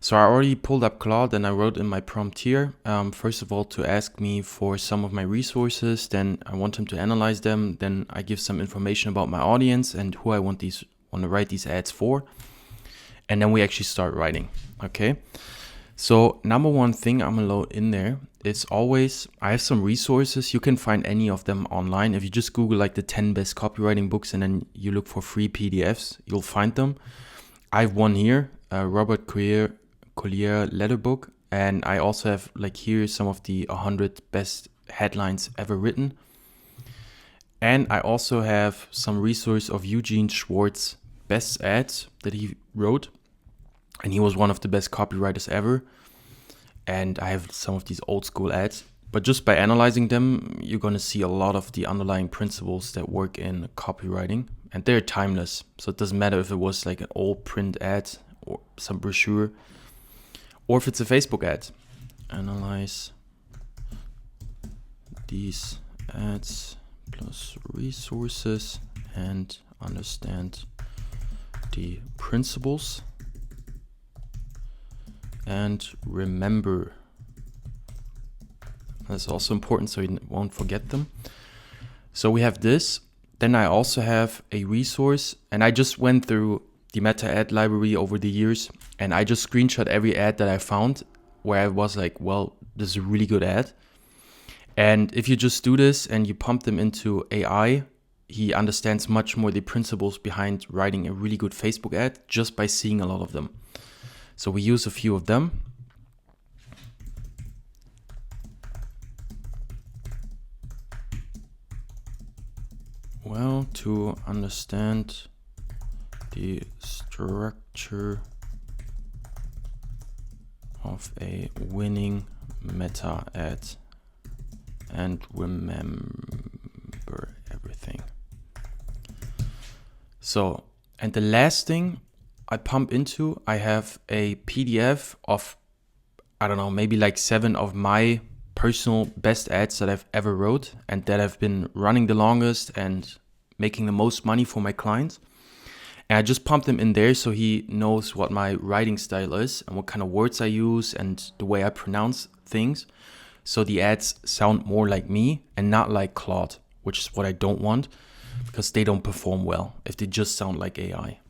So I already pulled up Claude and I wrote in my prompt here, first of all, to ask me for some of my resources. Then I want him to analyze them. Then I give some information about my audience and who I want to write these ads for. And then we actually start writing. Okay. So number one thing I'm gonna load in there is always, I have some resources. You can find any of them online. If you just Google like the 10 best copywriting books and then you look for free PDFs, you'll find them. I have one here, Robert Collier letter book. And I also have like here some of the 100 best headlines ever written. And I also have some resource of Eugene Schwartz best ads that he wrote. And he was one of the best copywriters ever. And I have some of these old school ads. But just by analyzing them, you're going to see a lot of the underlying principles that work in copywriting. And they're timeless. So it doesn't matter if it was like an old print ad or some brochure, or if it's a Facebook ad. Analyze these ads plus resources and understand the principles. And remember, that's also important so you won't forget them. So we have this. Then I also have a resource, and I just went through the meta ad library over the years, and I just screenshot every ad that I found where I was like, well, this is a really good ad. And if you just do this and you pump them into AI, he understands much more the principles behind writing a really good Facebook ad just by seeing a lot of them. So we use a few of them. Well, to understand the structure of a winning meta ad and remember everything. So, and the last thing I pump into, I have a PDF of, I don't know, maybe like 7 of my personal best ads that I've ever wrote and that have been running the longest and making the most money for my clients. And I just pump them in there so he knows what my writing style is and what kind of words I use and the way I pronounce things. So the ads sound more like me and not like Claude, which is what I don't want because they don't perform well if they just sound like AI.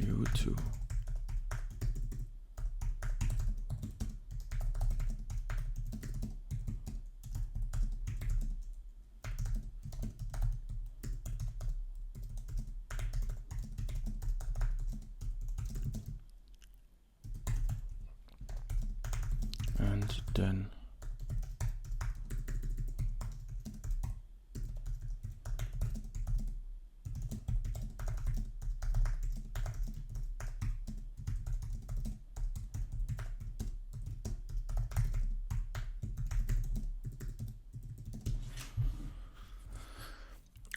YouTube. And then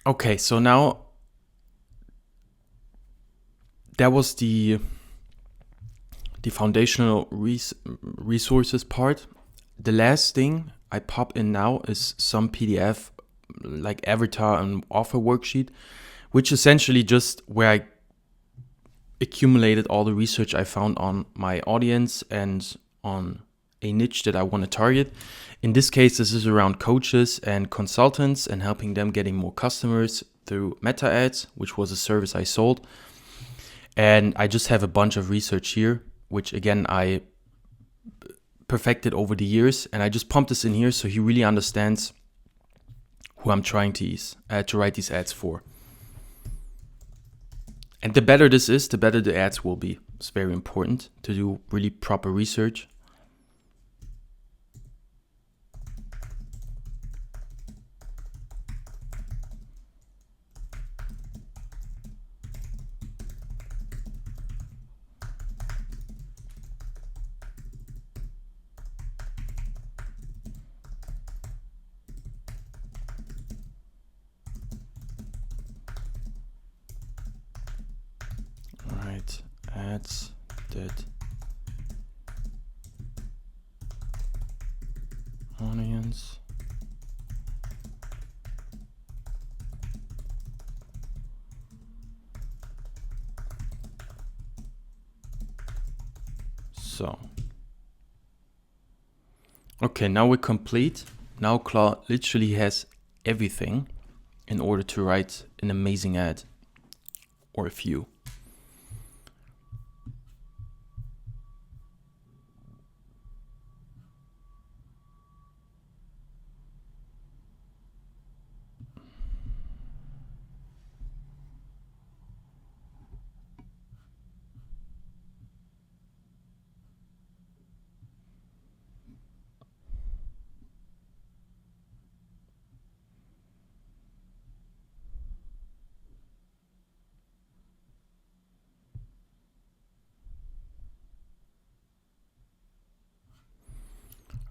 okay, so now that was the foundational resources part. The last thing I pop in now is some PDF like avatar and offer worksheet, which essentially just where I accumulated all the research I found on my audience and on a niche that I want to target. In this case, this is around coaches and consultants and helping them getting more customers through meta ads, which was a service I sold. And I just have a bunch of research here, which again, I perfected over the years. And I just pumped this in here so he really understands who I'm trying to write these ads for. And the better this is, the better the ads will be. It's very important to do really proper research. Ads that audience. So, okay, now we're complete. Now Claude literally has everything in order to write an amazing ad, or a few.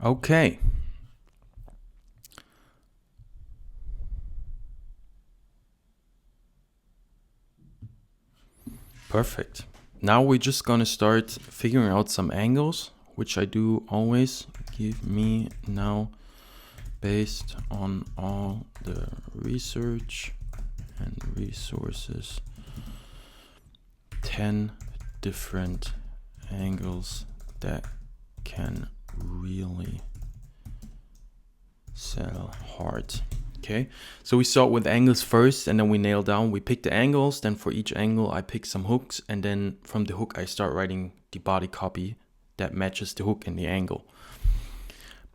Okay. Perfect. Now we're just gonna start figuring out some angles, which I do always. Give me now, based on all the research and resources, 10 different angles that can really sell hard. Okay, so we start with angles first, and then we nail down. We pick the angles, then for each angle I pick some hooks, and then from the hook I start writing the body copy that matches the hook and the angle.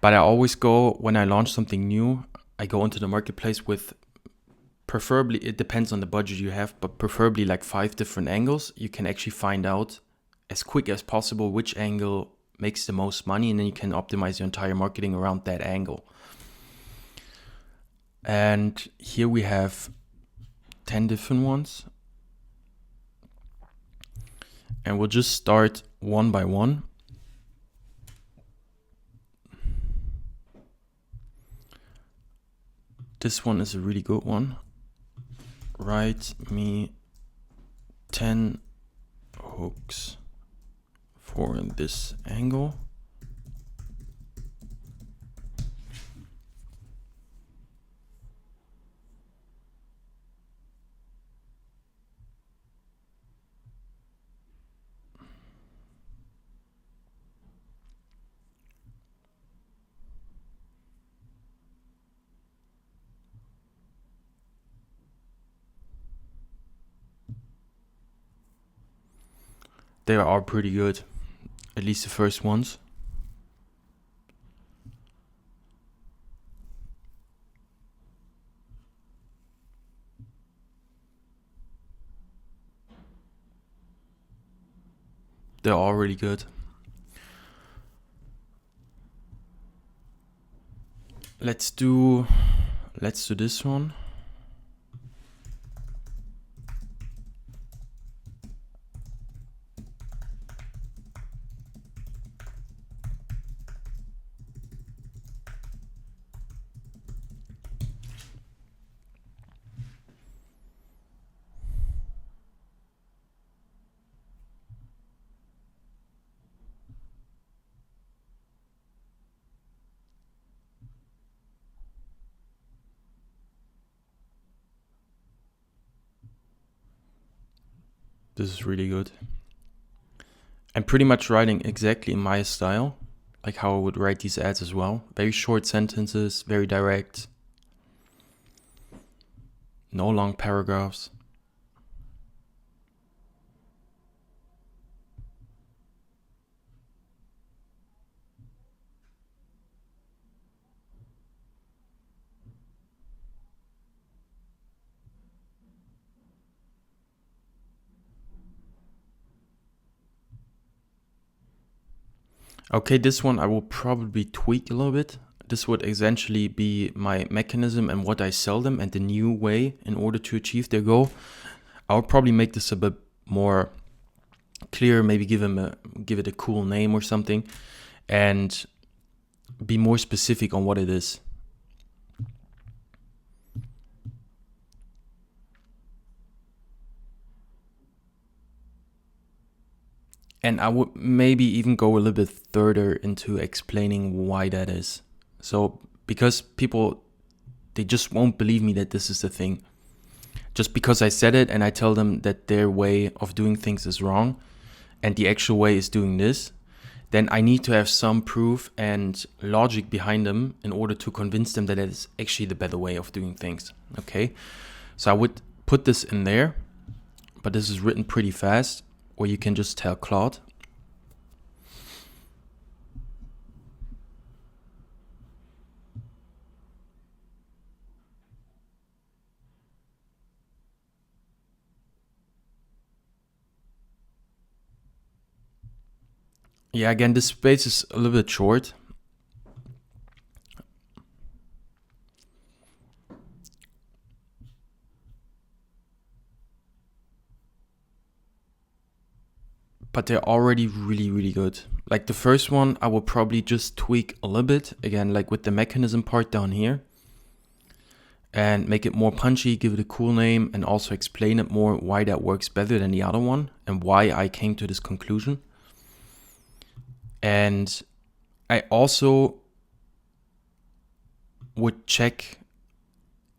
But I always go, when I launch something new, I go into the marketplace with, preferably, it depends on the budget you have, but preferably like 5 different angles. You can actually find out as quick as possible which angle makes the most money, and then you can optimize your entire marketing around that angle. And here we have 10 different ones. And we'll just start one by one. This one is a really good one. Write me 10 hooks for this angle. They are pretty good, at least the first ones. They're all really good. Let's do this one. This is really good. I'm pretty much writing exactly in my style, like how I would write these ads as well. Very short sentences, very direct. No long paragraphs. Okay, this one I will probably tweak a little bit. This would essentially be my mechanism and what I sell them, and the new way in order to achieve their goal. I'll probably make this a bit more clear, maybe give it a cool name or something, and be more specific on what it is. And I would maybe even go a little bit further into explaining why that is. So because people, they just won't believe me that this is the thing. Just because I said it and I tell them that their way of doing things is wrong and the actual way is doing this, then I need to have some proof and logic behind them in order to convince them that it's actually the better way of doing things. Okay, so I would put this in there, but this is written pretty fast, or you can just tell Claude. Yeah, again, this space is a little bit short. But they're already really, really good. Like the first one, I will probably just tweak a little bit, again, like with the mechanism part down here, and make it more punchy, give it a cool name, and also explain it more why that works better than the other one and why I came to this conclusion. And I also would check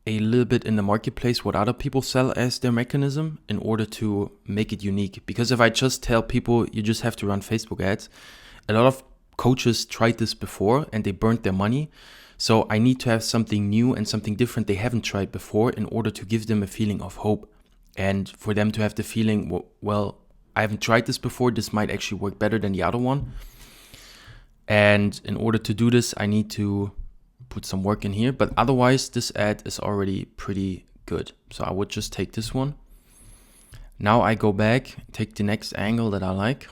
a little bit in the marketplace what other people sell as their mechanism in order to make it unique. Because if I just tell people you just have to run Facebook ads, a lot of coaches tried this before and they burnt their money. So I need to have something new and something different they haven't tried before in order to give them a feeling of hope and for them to have the feeling, well, I haven't tried this before, this might actually work better than the other one. And in order to do this, I need to put some work in here, but otherwise this ad is already pretty good. So I would just take this one. Now I go back, take the next angle that I like.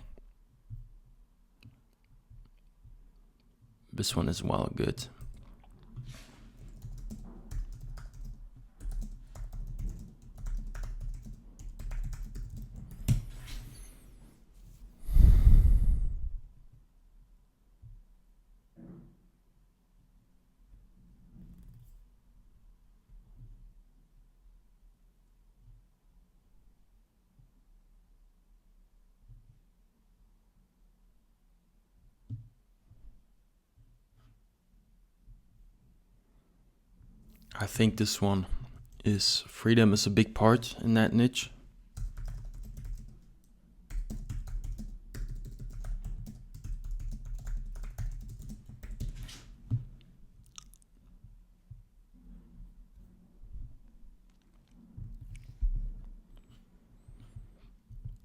This one is well good. I think this one is freedom is a big part in that niche.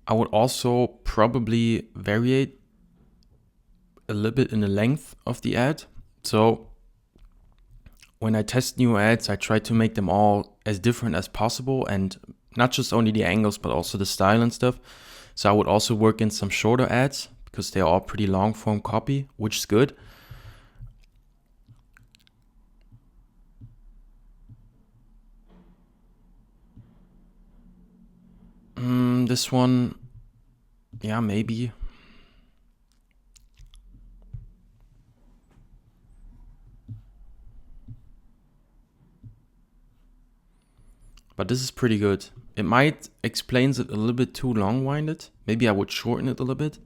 I would also probably vary a little bit in the length of the ad. So when I test new ads, I try to make them all as different as possible, and not just only the angles, but also the style and stuff. So I would also work in some shorter ads because they're all pretty long form copy, which is good. This one, yeah, maybe. But this is pretty good. It might explains it a little bit too long-winded. Maybe I would shorten it a little bit.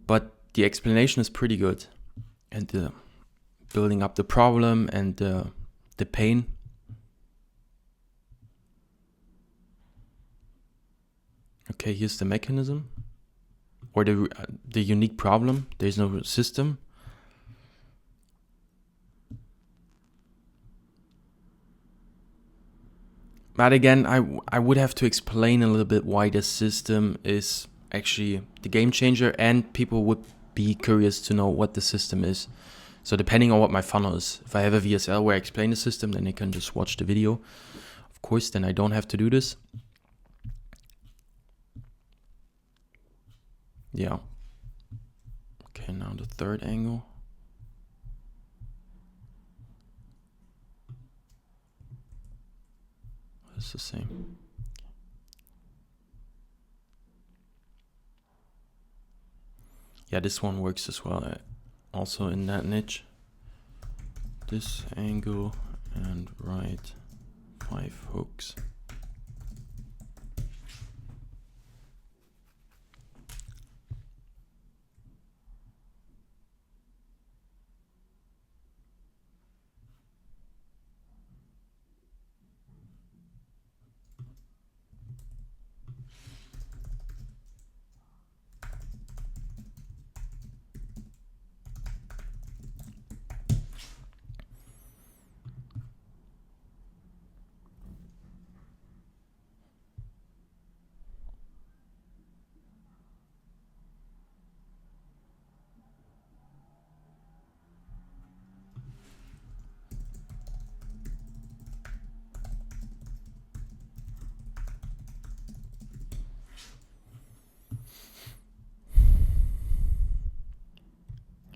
But the explanation is pretty good. And the building up the problem and the pain. Okay, here's the mechanism. Or the unique problem. There's no system. But again, I would have to explain a little bit why the system is actually the game changer, and people would be curious to know what the system is. So depending on what my funnel is, if I have a VSL where I explain the system, then they can just watch the video. Of course, then I don't have to do this. Yeah. Okay, now the third angle. It's the same. Yeah, this one works as well. Also in that niche. This angle and right 5 hooks.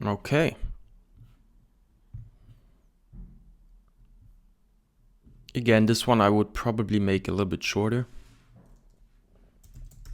Okay. Again, this one I would probably make a little bit shorter.